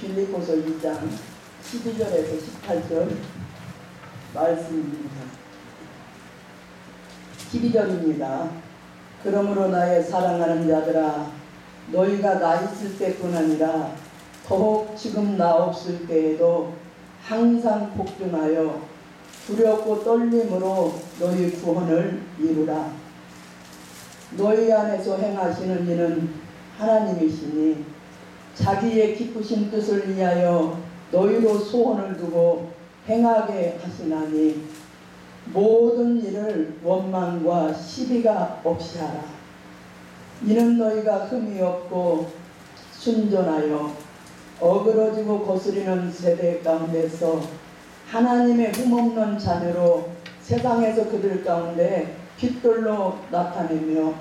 빌립보서 2장 12절에서 18절 말씀입니다. 12절입니다. 그러므로 나의 사랑하는 자들아, 너희가 나 있을 때뿐 아니라 더욱 지금 나 없을 때에도 항상 복종하여 두렵고 떨림으로 너희 구원을 이루라. 너희 안에서 행하시는 이는 하나님이시니 자기의 기쁘신 뜻을 위하여 너희로 소원을 두고 행하게 하시나니 모든 일을 원망과 시비가 없이 하라. 이는 너희가 흠이 없고 순전하여 어그러지고 거스리는 세대 가운데서 하나님의 흠없는 자녀로 세상에서 그들 가운데 빛들로 나타내며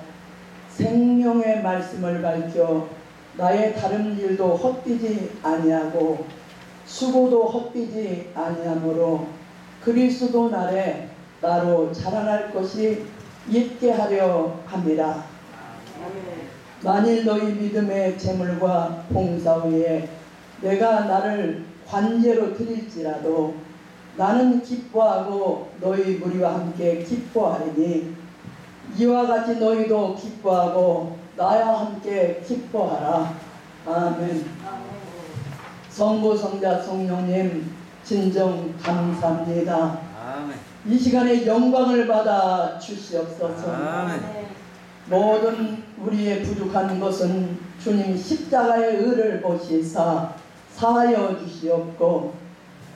생명의 말씀을 밝혀 나의 다른 일도 헛되지 아니하고 수고도 헛되지 아니하므로 그리스도 날에 나로 자랑할 것이 있게 하려 합니다. 만일 너희 믿음의 재물과 봉사 위에 내가 나를 관제로 드릴지라도 나는 기뻐하고 너희 무리와 함께 기뻐하리니 이와 같이 너희도 기뻐하고 나와 함께 기뻐하라. 아멘. 성부 성자 성령님 진정 감사합니다. 아멘. 이 시간에 영광을 받아 주시옵소서. 아멘. 모든 우리의 부족한 것은 주님 십자가의 의를 보시사 사하여 주시옵고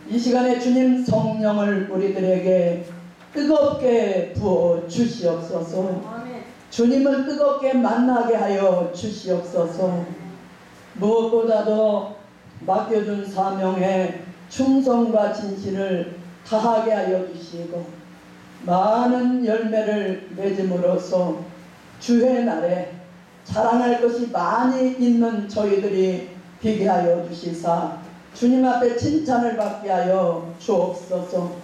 이 시간에 주님 성령을 우리들에게 뜨겁게 부어 주시옵소서. 주님을 뜨겁게 만나게 하여 주시옵소서. 무엇보다도 맡겨준 사명에 충성과 진실을 다하게 하여 주시고 많은 열매를 맺음으로써 주의 날에 자랑할 것이 많이 있는 저희들이 되게 하여 주시사 주님 앞에 칭찬을 받게 하여 주옵소서.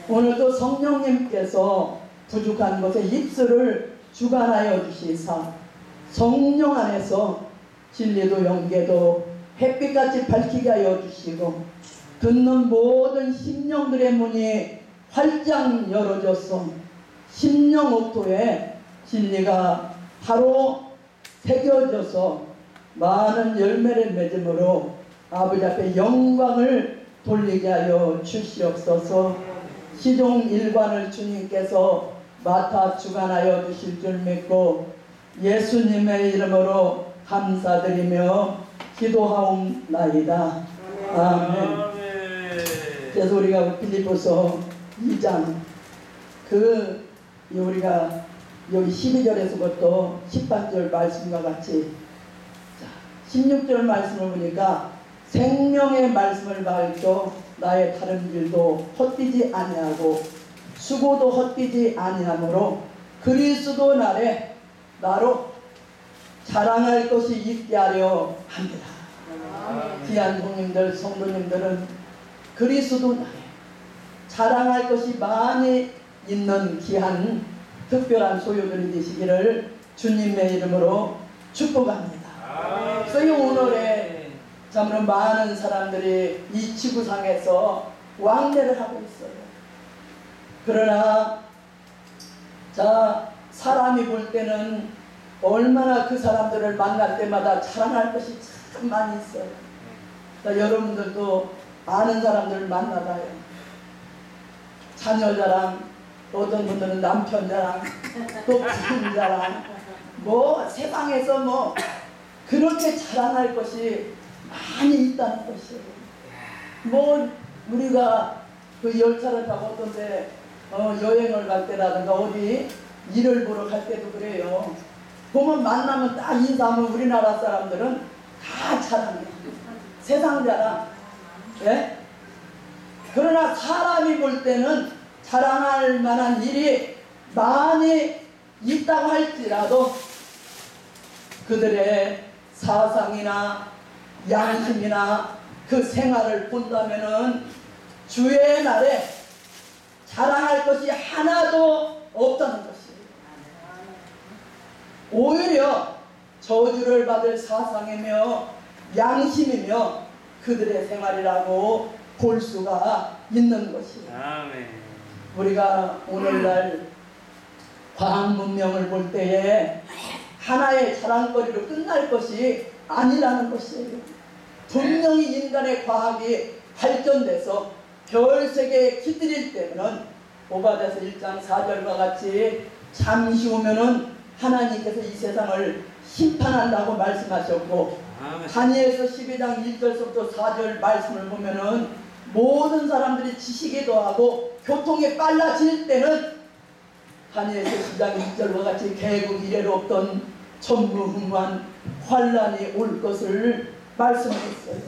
오늘도 성령님께서 부족한 것에 입술을 주관하여 주시사 성령 안에서 진리도 영계도 햇빛같이 밝히게 하여 주시고 듣는 모든 심령들의 문이 활짝 열어져서 심령 옥토에 진리가 바로 새겨져서 많은 열매를 맺음으로 아버지 앞에 영광을 돌리게 하여 주시옵소서. 시종 일관을 주님께서 맡아 주관하여 주실 줄 믿고 예수님의 이름으로 감사드리며 기도하옵나이다. 아멘. 그래서 우리가 빌립보서 2장 우리가 여기 12절에서부터 18절 말씀과 같이 16절 말씀을 보니까 생명의 말씀을 밝혀 나의 다른 일도 헛되지 아니하고 수고도 헛되지 아니하므로 그리스도 날에 나로 자랑할 것이 있게 하려 합니다. 귀한 성님들 성도님들은 그리스도 날에 자랑할 것이 많이 있는 귀한 특별한 소유들이 되시기를 주님의 이름으로 축복합니다. 그래서 오늘의 참으로 많은 사람들이 이 지구상에서 왕래를 하고 있어요. 그러나 사람이 볼 때는 얼마나 그 사람들을 만날 때마다 자랑할 것이 참 많이 있어요. 여러분들도 아는 사람들을 만나봐요. 자녀 자랑, 어떤 분들은 남편 자랑, 또 부인 자랑, 세상에서 그렇게 자랑할 것이 많이 있다는 것이에요. 우리가 그 열차를 타고 어떤데 여행을 갈 때라든가 어디 일을 보러 갈 때도 그래요. 보면 만나면 딱 인사하면 우리나라 사람들은 다 자랑해요. 세상 자랑. 예? 그러나 사람이 볼 때는 자랑할 만한 일이 많이 있다고 할지라도 그들의 사상이나 양심이나 그 생활을 본다면은 주의 날에 자랑할 것이 하나도 없다는 것이에요. 오히려 저주를 받을 사상이며 양심이며 그들의 생활이라고 볼 수가 있는 것이에요. 아멘. 우리가 오늘날 과학 문명을 볼 때에 하나의 자랑거리로 끝날 것이 아니라는 것이에요. 분명히 인간의 과학이 발전돼서 별세계에 기들일 때는 오바댜서 1장 4절과 같이 잠시 후면은 하나님께서 이 세상을 심판한다고 말씀하셨고, 다니엘서 12장 1절부터 4절 말씀을 보면은 모든 사람들이 지식에 더하고 교통이 빨라질 때는 다니엘서 10장 1절과 같이 개국 이래로 없던 전무후무한 환란이 올 것을 말씀했어요.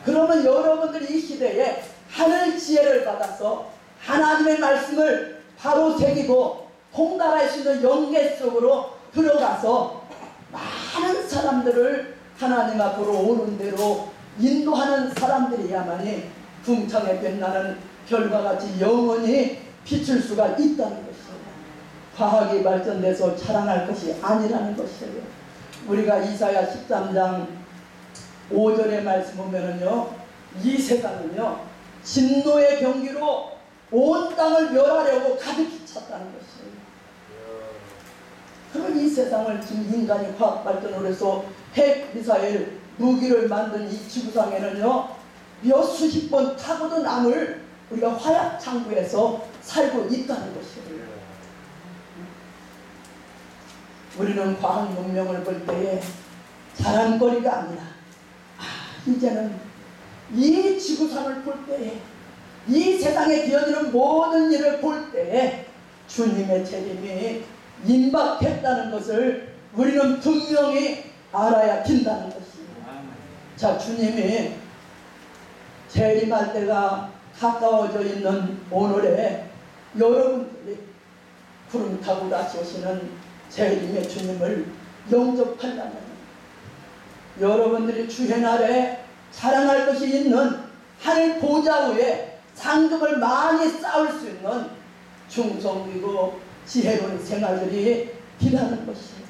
그러면 여러분들이 이 시대에 하늘 지혜를 받아서 하나님의 말씀을 바로 새기고 통달할 수 있는 영계 속으로 들어가서 많은 사람들을 하나님 앞으로 옳은 대로 인도하는 사람들이야만이 궁창에 빛나는 별과 같이 영원히 비출 수가 있다는 것이에요. 과학이 발전돼서 자랑할 것이 아니라는 것이에요. 우리가 이사야 13장 5절의 말씀 보면은요, 이 세상은요 진노의 경기로 온 땅을 멸하려고 가득히 찼다는 것이에요. 그런 이 세상을 지금 인간이 과학 발전을 해서 핵 미사일 무기를 만든 이 지구상에는요 몇 수십 번 타고도 남을 우리가 화약 창고에서 살고 있다는 것이에요. 우리는 과학 문명을 볼 때에 자랑거리가 아니라 이제는 이 지구상을 볼 때에 이 세상에 기어지는 모든 일을 볼 때에 주님의 재림이 임박했다는 것을 우리는 분명히 알아야 된다는 것입니다. 자, 주님이 재림할 때가 가까워져 있는 오늘에 여러분들이 구름 타고 다시 오시는 재림의 주님을 영접하려면 여러분들이 주의 날에 자랑할 것이 있는 하늘 보좌 위에 상급을 많이 쌓을 수 있는 충성이고 지혜로운 생활들이 필요한 것이에요.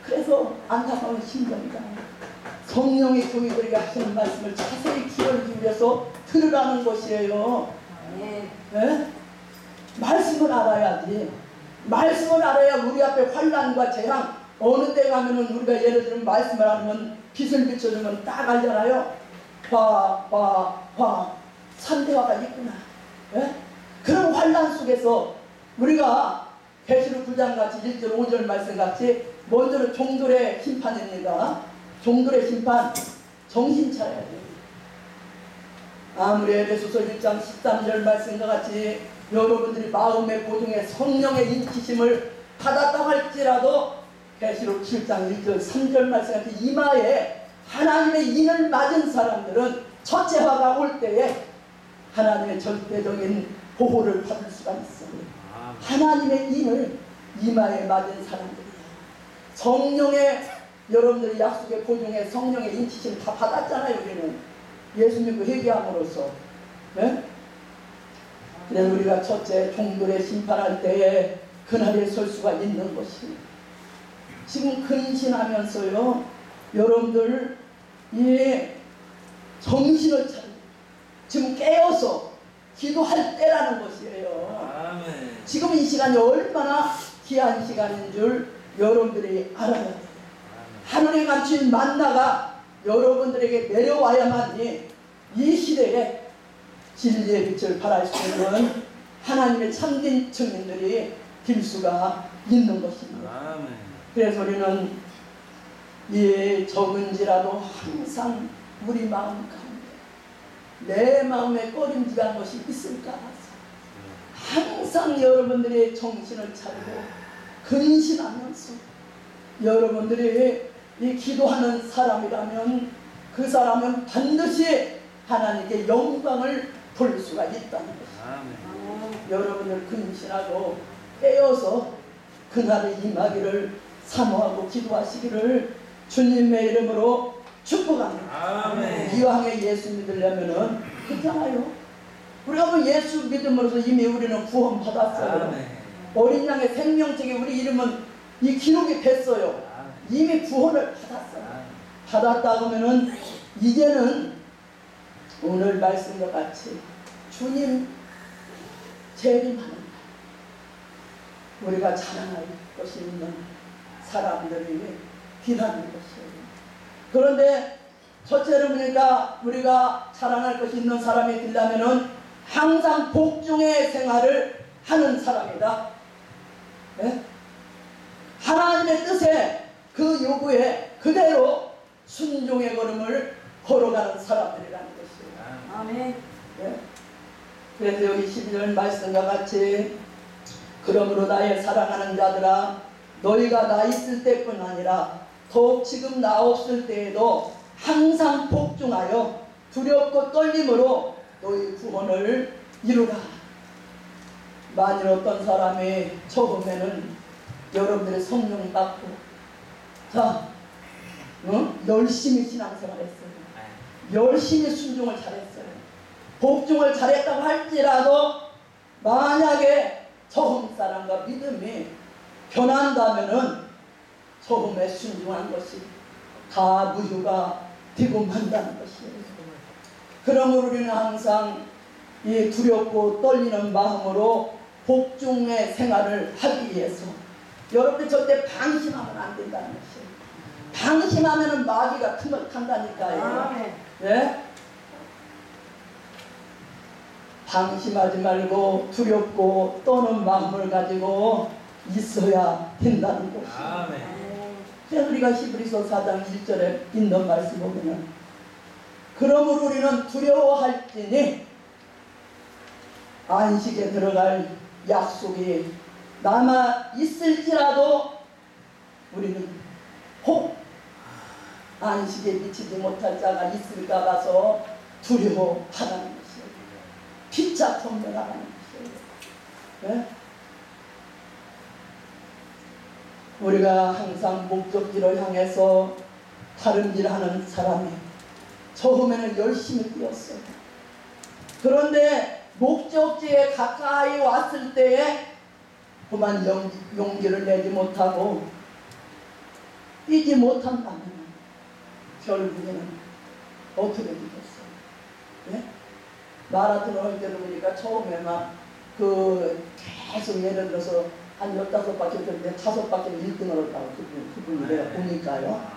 그래서 안타까운 심정이다. 성령의 종이들에게 하시는 말씀을 자세히 귀를 기울여서 들으라는 것이에요. 네? 말씀을 알아야지. 말씀을 알아야 우리 앞에 환난과 재앙, 어느 데 가면은 우리가 예를 들면 말씀을 하면 빛을 비춰주면 딱 알잖아요. 산대화가 있구나. 예? 그런 환난 속에서 우리가 계시록 9장 같이 1절 5절 말씀 같이 먼저는 종들의 심판입니다. 종들의 심판, 정신 차려야 됩니다. 아무리 에베소서 1장 13절 말씀과 같이 여러분들이 마음의 보증에 성령의 인치심을 받았다 할지라도 계시록 7장 1절 3절 말씀 같이 이마에 하나님의 인을 맞은 사람들은 첫째화가 올 때에 하나님의 절대적인 보호를 받을 수가 있어요. 하나님의 인을 이마에 맞은 사람들이에요. 성령의 여러분들이 약속의 보증에 성령의 인치심 다 받았잖아요. 우리는 예수 믿고 회개함으로써. 네? 그래서 우리가 첫째 종들의 심판할 때에 그날에 설 수가 있는 것입니다. 지금 근신하면서요 여러분들 이 정신을 차리고 지금 깨어서 기도할 때라는 것이에요. 아멘. 지금 이 시간이 얼마나 귀한 시간인 줄 여러분들이 알아야 돼요. 하늘에 갇힌 만나가 여러분들에게 내려와야만이 이 시대에 진리의 빛을 발할 수 있는 하나님의 참된 증인들이 될 수가 있는 것입니다. 아멘. 그래서 우리는 이 적은지라도 항상 우리 마음 가운데 내 마음에 꺼림직한 것이 있을까 항상 여러분들의 정신을 차리고 근신하면서 여러분들이 이 기도하는 사람이라면 그 사람은 반드시 하나님께 영광을 돌릴 수가 있다는 것입니다. 여러분들 근신하고 깨어서 그날의 임하기를 사모하고 기도하시기를 주님의 이름으로 축복합니다. 아멘. 이왕에 예수 믿으려면은 그렇잖아요. 우리가 뭐 예수 믿음으로써 이미 우리는 구원 받았어요. 아멘. 어린 양의 생명책에 우리 이름은 이 기록이 됐어요. 아멘. 이미 구원을 받았어요. 아멘. 받았다 그러면은 이제는 오늘 말씀과 같이 주님 재림하는 날 우리가 자랑할 것이 있는 사람들이 비하는 것이에요. 그런데 첫째로 보니까 우리가 자랑할 것이 있는 사람이 되려면은 항상 복종의 생활을 하는 사람이다. 네? 하나님의 뜻에 그 요구에 그대로 순종의 걸음을 걸어가는 사람들이라는 것이에요. 아멘. 네? 그래서 여기 12절 말씀과 같이 그러므로 나의 사랑하는 자들아 너희가 나 있을 때뿐 아니라 더욱 지금 나 없을 때에도 항상 복종하여 두렵고 떨림으로 너희 구원을 이루라. 만일 어떤 사람이 처음에는 여러분들의 성령 받고 열심히 신앙생활 했어요. 열심히 순종을 잘했어요. 복종을 잘했다고 할지라도 만약에 처음 사람과 믿음이 변한다면은 처음에 순종한 것이 다 무효가 되고 만다는 것이에요. 그러므로 우리는 항상 이 두렵고 떨리는 마음으로 복종의 생활을 하기 위해서 여러분들 절대 방심하면 안 된다는 것이에요. 방심하면 마귀가 틈을 탄다니까요. 네? 방심하지 말고 두렵고 떠는 마음을 가지고 있어야 된다는 것이에요. 그래서 우리가 히브리서 4장 1절에 있는 말씀 보면은 그러므로 우리는 두려워할지니 안식에 들어갈 약속이 남아 있을지라도 우리는 혹 안식에 미치지 못할 자가 있을까 봐서 두려워하라는 것이에요. 피차 통면하라는 것이에요. 네? 우리가 항상 목적지를 향해서 다름질하는 사람이 처음에는 열심히 뛰었어요. 그런데 목적지에 가까이 왔을 때에 그만 용기를 내지 못하고 뛰지 못한다면 결국에는 어떻게 되겠어요? 네? 마라톤을 할 때도 보니까 처음에 막 계속 예를 들어서 한 15바퀴 했는데 5바퀴는 1등을 했다고 그분이 내가 보니까요.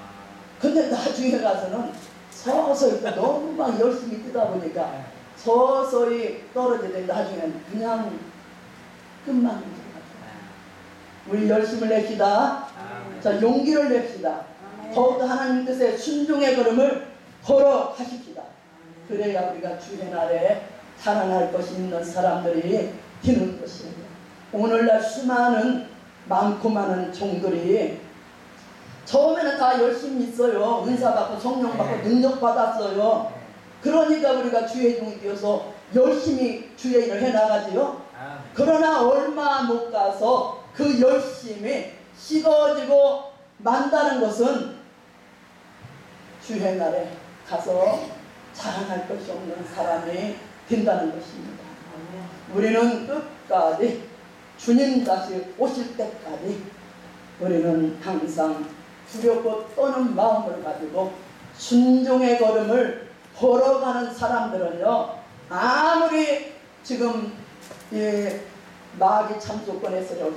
근데 나중에 가서는 서서히 너무 막 열심히 뛰다 보니까 서서히 떨어지는데 나중에는 그냥 끝만 것 같아요. 우리 열심을 냅시다. 자, 용기를 냅시다. 더욱더 하나님 뜻에 순종의 걸음을 걸어가십시다. 그래야 우리가 주의 날에 자랑할 것이 있는 사람들이 되는 것입니다. 오늘날 수많은 많고 많은 종들이 처음에는 다 열심히 있어요. 은사 받고 성령 받고 능력 받았어요. 그러니까 우리가 주의 종이 되어서 열심히 주의 일을 해나가지요. 그러나 얼마 못 가서 그 열심이 식어지고 만다는 것은 주의 날에 가서 자랑할 것이 없는 사람이 된다는 것입니다. 우리는 끝까지 주님 다시 오실 때까지 우리는 항상 두렵고 떠는 마음을 가지고 순종의 걸음을 걸어가는 사람들은요, 아무리 지금 마귀 참수권의 세력이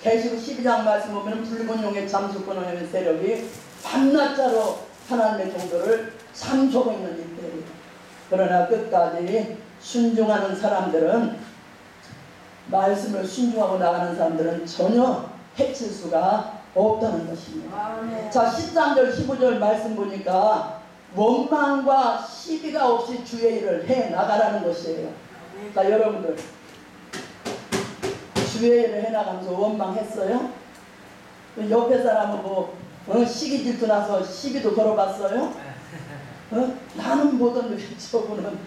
계시록 12장 말씀 보면 붉은 용의 참수권의 세력이 밤낮자로 하나님의 종들을 삼켜고 있는 일들이에요. 그러나 끝까지 순종하는 사람들은, 말씀을 순종하고 나가는 사람들은 전혀 해칠 수가 없다는 것입니다. 자, 13절 15절 말씀 보니까 원망과 시비가 없이 주의 일을 해 나가라는 것이에요. 자, 여러분들 주의 일을 해 나가면서 원망했어요? 옆에 사람은 시기 질투 나서 시비도 걸어봤어요? 나는 보던 저분은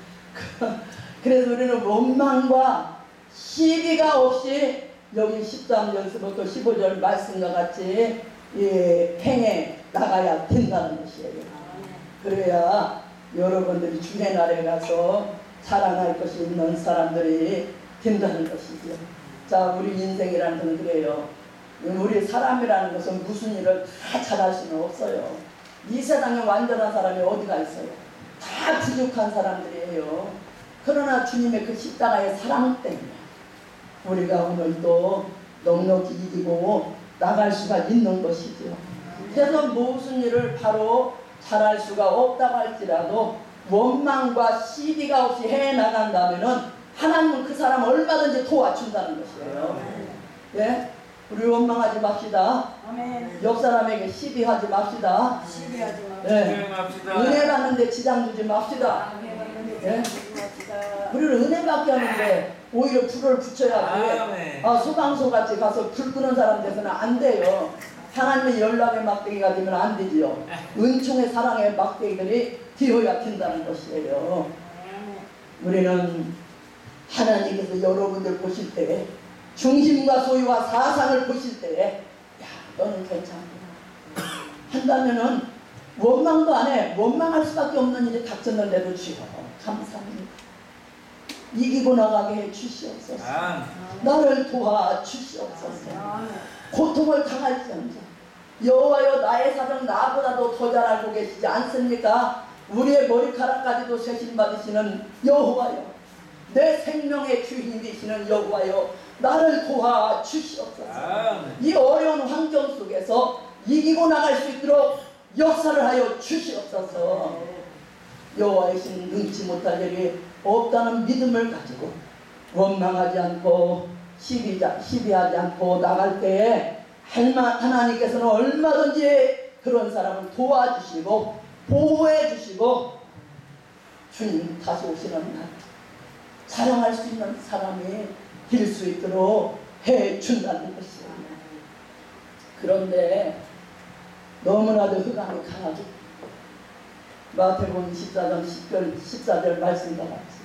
그래서 우리는 원망과 시비가 없이 여기 13절부터 15절 말씀과 같이 행해 나가야 된다는 것이에요. 그래야 여러분들이 주의 날에 가서 자랑할 것이 있는 사람들이 된다는 것이죠. 자, 우리 인생이라는 건 그래요. 우리 사람이라는 것은 무슨 일을 다 잘할 수는 없어요. 이 세상에 완전한 사람이 어디가 있어요? 다 부족한 사람들이에요. 그러나 주님의 그 십자가의 사랑 때문에 우리가 오늘도 넉넉히 이기고 나갈 수가 있는 것이죠. 그래서 무슨 일을 바로 잘할 수가 없다고 할지라도 원망과 시비가 없이 해나간다면 하나님은 그 사람 얼마든지 도와준다는 것이에요. 예? 우리 원망하지 맙시다. 아멘. 옆 사람에게 시비하지 맙시다. 시비하지 마. 예. 은혜 받는데 지장 주지 맙시다. 예? 우리는 은혜밖에 하는데 오히려 불을 붙여야지. 소방서같이 가서 불 끄는 사람 돼서는 안 돼요. 하나님의 연락의 막대기가 되면 안 되지요. 은총의 사랑의 막대기들이 되어야 된다는 것이에요. 우리는 하나님께서 여러분들 보실 때 중심과 소유와 사상을 보실 때 야, 너는 괜찮구나 한다면은 원망도 안 해. 원망할 수밖에 없는 일이 닥쳤는데도 주여 감사합니다. 이기고 나가게 해 주시옵소서. 나를 도와 주시옵소서. 고통을 당할지언정 여호와여 나의 사정 나보다도 더 잘 알고 계시지 않습니까? 우리의 머리카락까지도 세심 받으시는 여호와여, 내 생명의 주인 되시는 여호와여, 나를 도와 주시옵소서. 이 어려운 환경 속에서 이기고 나갈 수 있도록 역사를 하여 주시옵소서. 여호와의 신 능치 못할 일이 없다는 믿음을 가지고 원망하지 않고 시비하지 않고 나갈 때에 하나님께서는 얼마든지 그런 사람을 도와주시고 보호해 주시고 주님 다시 오시는 날 자랑할 수 있는 사람이 될 수 있도록 해준다는 것이에요. 그런데 너무나도 흑암이 강하죠. 마태복음 14장 14절 말씀과 같이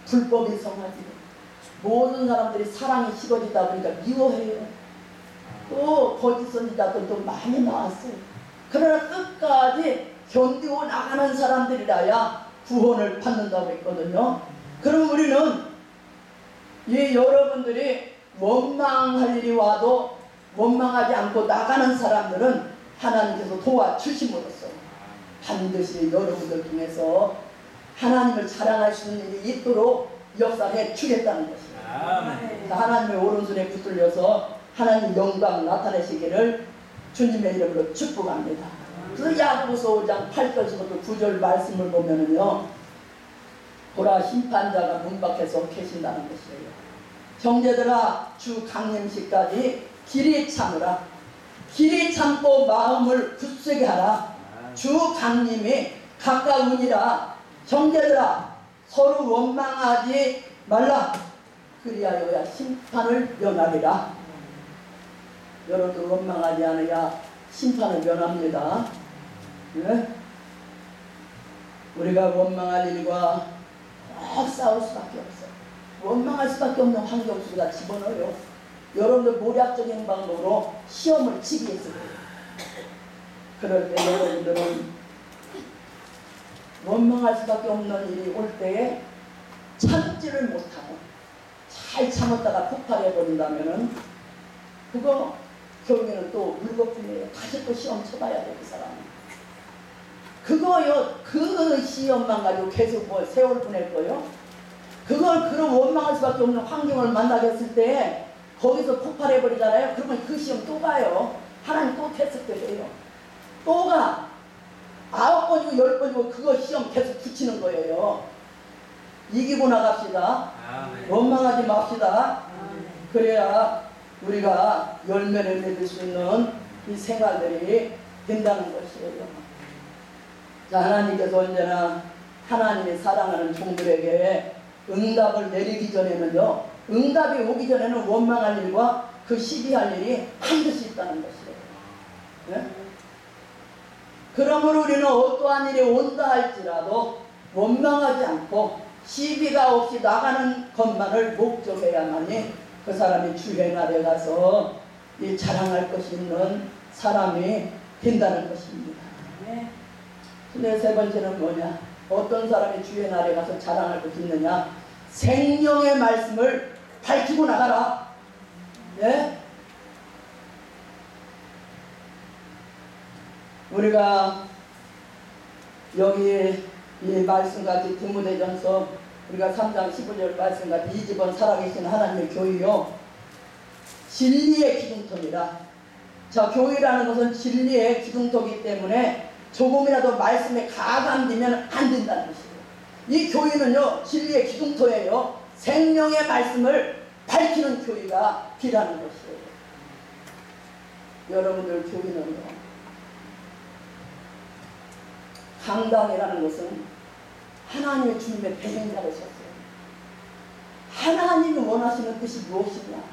불법이 성하지 모든 사람들이 사랑이 식어지다 보니까 미워해요. 또 거짓 선지자들도 많이 나왔어요. 그러나 끝까지 견디고 나가는 사람들이라야 구원을 받는다고 했거든요. 그럼 우리는 이 여러분들이 원망할 일이 와도 원망하지 않고 나가는 사람들은 하나님께서 도와주심으로써 반드시 여러분들 중에서 하나님을 자랑할 수 있는 일이 있도록 역사해 주겠다는 것입니다. 하나님의 오른손에 붙들려서 하나님 영광 나타내시기를 주님의 이름으로 축복합니다. 그래서 야고보서 5장 8절부터 9절 말씀을 보면은요, 보라 심판자가 문 밖에서 계신다는 것이에요. 형제들아 주 강림시까지 길이 참으라. 길이 참고 마음을 굳세게 하라. 주 강림이 가까우니라. 형제들아 서로 원망하지 말라. 그리하여야 심판을 면하리라. 여러분들 원망하지 않아야 심판을 면합니다. 네? 우리가 원망할 일과 꼭 싸울 수밖에 없어요. 원망할 수밖에 없는 환경 속에다 집어넣어요. 여러분들 모략적인 방법으로 시험을 치기 위해서 그럴 때 여러분들은 원망할 수밖에 없는 일이 올 때에 참지를 못하고 잘 참았다가 폭발해버린다면은 그거 결국에는 또 물거품이에요. 다시 또 시험 쳐봐야 돼, 그 사람은. 그거요, 그 시험만 가지고 계속 뭐 세월 보낼 거요. 그걸 그런 원망할 수밖에 없는 환경을 만나게 했을 때 거기서 폭발해버리잖아요. 그러면 그 시험 또 가요. 하나님 또 테스트 해요. 또 가. 9번이고 10번이고 그거 시험 계속 붙이는 거예요. 이기고 나갑시다. 원망하지 맙시다. 그래야 우리가 열매를 맺을 수 있는 이 생활들이 된다는 것이에요. 자, 하나님께서 언제나 하나님의 사랑하는 종들에게 응답을 내리기 전에는요, 응답이 오기 전에는 원망할 일과 그 시비할 일이 반드시 있다는 것이에요. 네? 그러므로 우리는 어떠한 일이 온다 할지라도 원망하지 않고 시비가 없이 나가는 것만을 목적해야만이 그 사람이 주의 날에 가서 이 자랑할 것이 있는 사람이 된다는 것입니다. 근데 세 번째는 뭐냐? 어떤 사람이 주의 날에 가서 자랑할 것이 있느냐? 생명의 말씀을 밝히고 나가라. 예? 우리가 여기 이 말씀같이 디모데전서 우리가 3장 15절 말씀같이 이 집은 살아계신 하나님의 교회요 진리의 기둥터이라. 자, 교회라는 것은 진리의 기둥터이기 때문에 조금이라도 말씀에 가감되면 안 된다는 것이에요. 이 교회는요 진리의 기둥터예요. 생명의 말씀을 밝히는 교회가 비라는 것이에요. 여러분들 교회는요 강단이라는 것은 하나님의 주님의 배경자를 썼어요. 하나님이 원하시는 뜻이 무엇이냐,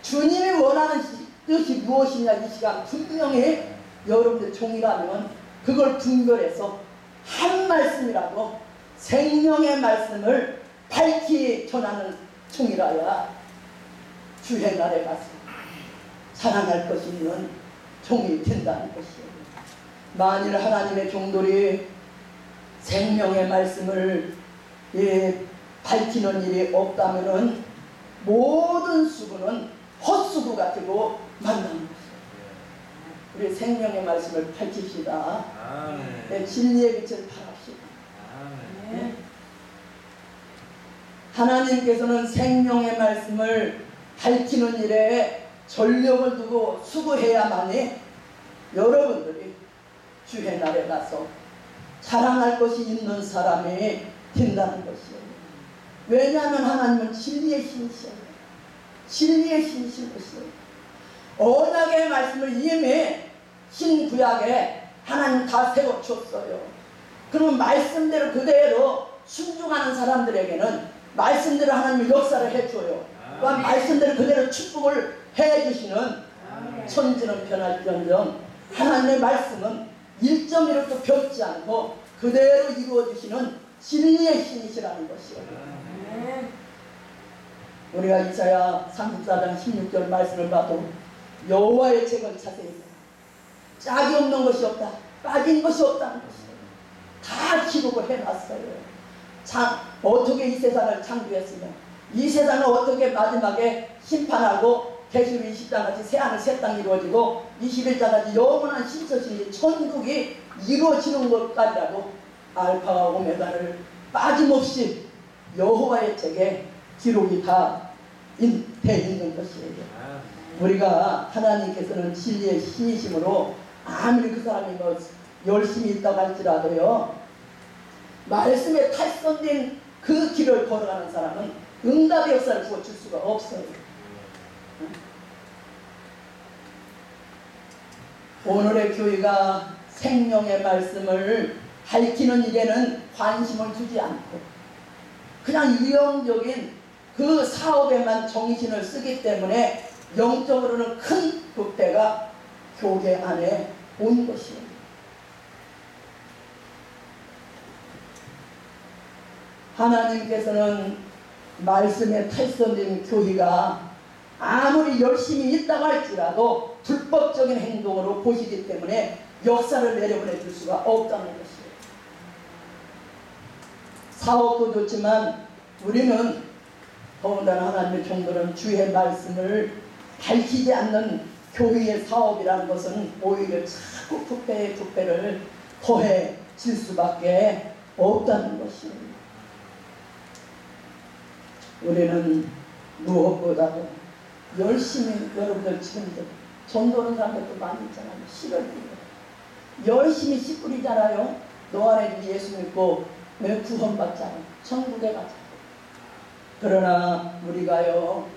주님이 원하는 뜻이 무엇이냐, 이 시간 분명히 여러분들 종이라면 그걸 분별해서 한 말씀이라도 생명의 말씀을 밝히 전하는 종이라야 주의 날에 가서 자랑할 것이 있는 종이 된다는 것이에요. 만일 하나님의 종들이 생명의 말씀을 밝히는 일이 없다면 모든 수고는 헛수고가 되고 만나는 것이에요. 우리 생명의 말씀을 밝힙시다. 네, 진리의 빛을 발합시다. 네. 하나님께서는 생명의 말씀을 밝히는 일에 전력을 두고 수고해야만이 여러분들이 주의 날에 가서 자랑할 것이 있는 사람이 된다는 것이에요. 왜냐하면 하나님은 진리의 신이시에요. 진리의 신이신 것이에요. 언약의 말씀을 이미 신구약에 하나님 다 세워줬어요. 그러면 말씀대로 그대로 순종하는 사람들에게는 말씀대로 하나님이 역사를 해줘요. 또한 말씀대로 그대로 축복을 해주시는 천지는 변할지언정 하나님의 말씀은 1.1도 변치 않고 그대로 이루어주시는 진리의 신이시라는 것이에요. 우리가 이사야 34장 16절 말씀을 봐도 여호와의 책을 자세히 보면 짝이 없는 것이 없다, 빠진 것이 없다는 것이에요. 다 기록을 해놨어요. 어떻게 이 세상을 창조했으며 이 세상을 어떻게 마지막에 심판하고 계시록 20장같이 새하늘 새 땅이 이루어지고 21장같이 영원한 신처신이 천국이 이루어지는 것까지라도 알파와 오메가를 빠짐없이 여호와의 책에 기록이 다 돼 있는 것이에요. 우리가 하나님께서는 진리의 신이심으로 아무리 그 사람이 뭐 열심히 있다고 할지라도요 말씀에 탈선된 그 길을 걸어가는 사람은 응답의 역사를 부어줄 수가 없어요. 오늘의 교회가 생명의 말씀을 밝히는 일에는 관심을 주지 않고 그냥 유형적인 그 사업에만 정신을 쓰기 때문에 영적으로는 큰 부패가 교회 안에 온 것이에요. 하나님께서는 말씀에 탈선된 교회가 아무리 열심히 있다고 할지라도 불법적인 행동으로 보시기 때문에 역사를 내려보내 줄 수가 없다는 것이에요. 사업도 좋지만 우리는 더군다나 하나님의 종들은 주의 말씀을 밝히지 않는 교회의 사업이라는 것은 오히려 자꾸 부패를 더해질 수밖에 없다는 것이에요. 우리는 무엇보다도 열심히 여러분들 지금도 전도하는 사람들도 많이 있잖아요. 씨를 뿌리고 열심히 씨 뿌리잖아요. 너 안에 예수 믿고 왜 구원받잖아요. 천국에 가자. 그러나 우리가요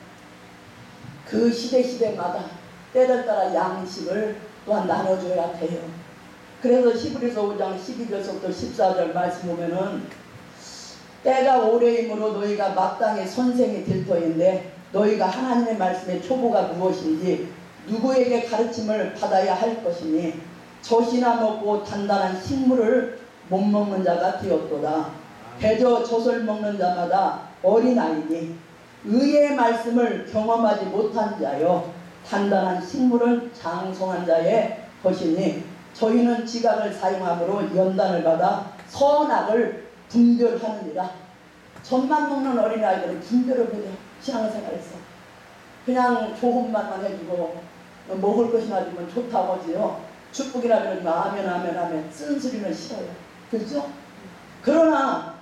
그 시대마다 때를 따라 양식을 또한 나눠줘야 돼요. 그래서 히브리서 5장 12절부터 14절 말씀 보면은 때가 오래이므로 너희가 마땅히 선생이 될 터인데 너희가 하나님의 말씀의 초보가 무엇인지 누구에게 가르침을 받아야 할 것이니 젖이나 먹고 단단한 식물을 못 먹는 자가 되었도다. 대저 젖을 먹는 자마다 어린아이니 의의 말씀을 경험하지 못한 자여 단단한 식물은 장성한 자의 것이니 저희는 지각을 사용함으로 연단을 받아 선악을 분별하느니라. 젖만 먹는 어린아이들은 분별을 못해요. 신앙생활에서 그냥 좋은 말만 해주고 먹을 것이나 주면 좋다고 하지요. 축복이나 그러지만 아멘 쓴소리는 싫어요. 그렇죠? 그러나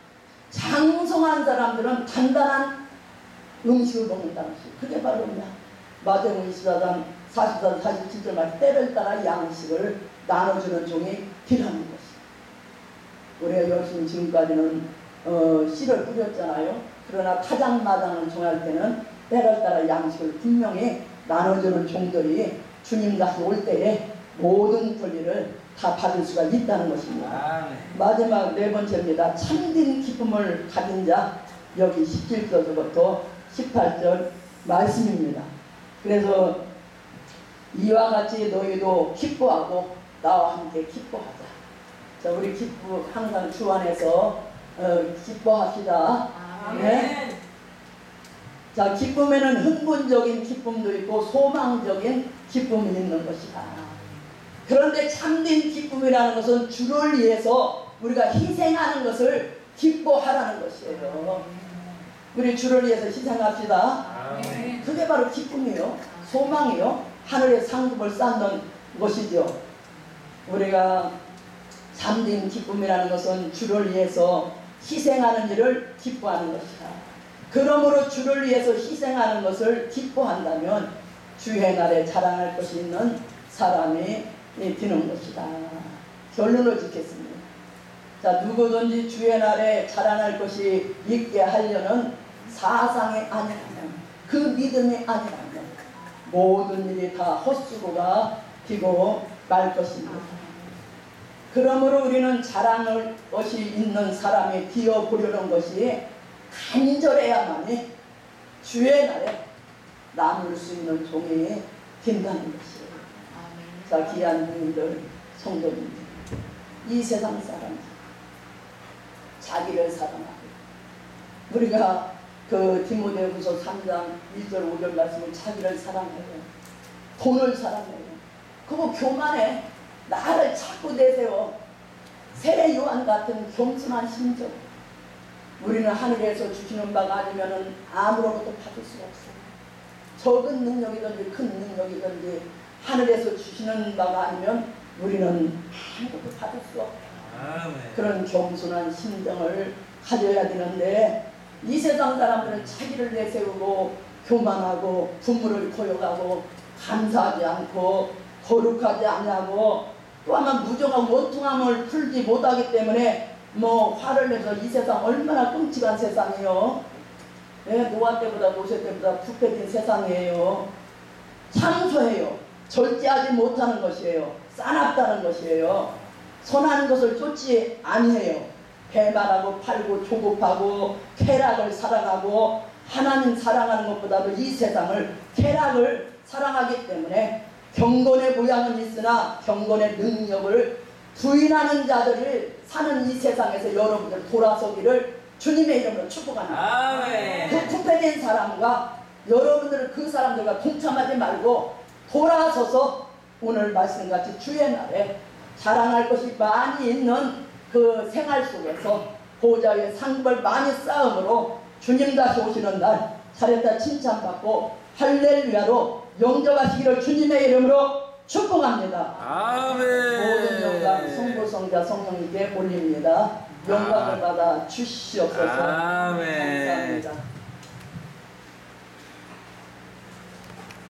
장성한 사람들은 단단한 음식을 먹는다는 것이 그게 바로 뭐냐 마태복음 24장 44, 47절 말 때를 따라 양식을 나눠주는 종이 필요한 것이. 우리가 열심히 지금까지는 씨를 뿌렸잖아요. 그러나 타작마당을 정할 때는 때를 따라 양식을 분명히 나눠주는 종들이 주님 다시 올 때에 모든 권리를 다 받을 수가 있다는 것입니다. 마지막 네 번째입니다. 참된 기쁨을 가진 자, 여기 17절부터 18절 말씀입니다. 그래서 이와 같이 너희도 기뻐하고 나와 함께 기뻐하자. 자, 우리 항상 주 안에서 기뻐합시다. 네. 자, 기쁨에는 흥분적인 기쁨도 있고 소망적인 기쁨이 있는 것이다. 그런데 참된 기쁨이라는 것은 주를 위해서 우리가 희생하는 것을 기뻐하라는 것이에요. 우리 주를 위해서 희생합시다. 그게 바로 기쁨이요, 소망이요, 하늘의 상급을 쌓는 것이죠. 우리가 참된 기쁨이라는 것은 주를 위해서 희생하는 일을 기뻐하는 것이다. 그러므로 주를 위해서 희생하는 것을 기뻐한다면 주의 날에 자랑할 것이 있는 사람이 되는 것이다. 결론을 짓겠습니다. 자, 누구든지 주의 날에 자랑할 것이 있게 하려는 사상이 아니라면, 그 믿음이 아니라면 모든 일이 다 헛수고가 되고 말 것입니다. 그러므로 우리는 자랑할 것이 있는 사람이 되어보려는 것이 간절해야만이 주의 날에 남을 수 있는 종이 된다는 것이에요. 자, 귀한 분들, 성도님들, 이 세상 사람 자기를 사랑하고, 우리가 그 디모데후서 3장 1절 5절 말씀은 자기를 사랑해요, 돈을 사랑해요, 그거 교만해, 나를 자꾸 내세워, 세례 요한 같은 겸손한 심정. 우리는 하늘에서 주시는 바가 아니면 아무로부터 받을 수가 없어요. 적은 능력이든지 큰 능력이든지 하늘에서 주시는 바가 아니면 우리는 아무것도 받을 수 없어요. 그런 겸손한 심정을 가져야 되는데, 이 세상 사람들은 자기를 내세우고 교만하고 부모를 거역하고 감사하지 않고 거룩하지 않냐고, 또 하나 무정한 원통함을 풀지 못하기 때문에 화를 내서 이 세상 얼마나 끔찍한 세상이에요. 네, 노아 때보다 모세 때보다 부패된 세상이에요. 참소해요. 절제하지 못하는 것이에요. 싸납다는 것이에요. 선한 것을 쫓지 아니해요. 배말하고 팔고 조급하고 쾌락을 사랑하고, 하나님 사랑하는 것보다도 이 세상을, 쾌락을 사랑하기 때문에 경건의 모양은 있으나 경건의 능력을 부인하는 자들이 사는 이 세상에서 여러분들 돌아서기를 주님의 이름으로 축복합니다. 그 부패된 사람과 여러분들은 그 사람들과 동참하지 말고 돌아서서 오늘 말씀같이 주의 날에 자랑할 것이 많이 있는 그 생활 속에서 보좌의 상급을 많이 쌓음으로 주님 다시 오시는 날 잘했다 칭찬받고 할렐루야로 영접하시기를 주님의 이름으로 축복합니다. 아멘. 모든 영광 성부 성자 성령님께 올립니다. 영광을 받아 주시옵소서. 아멘. 감사합니다.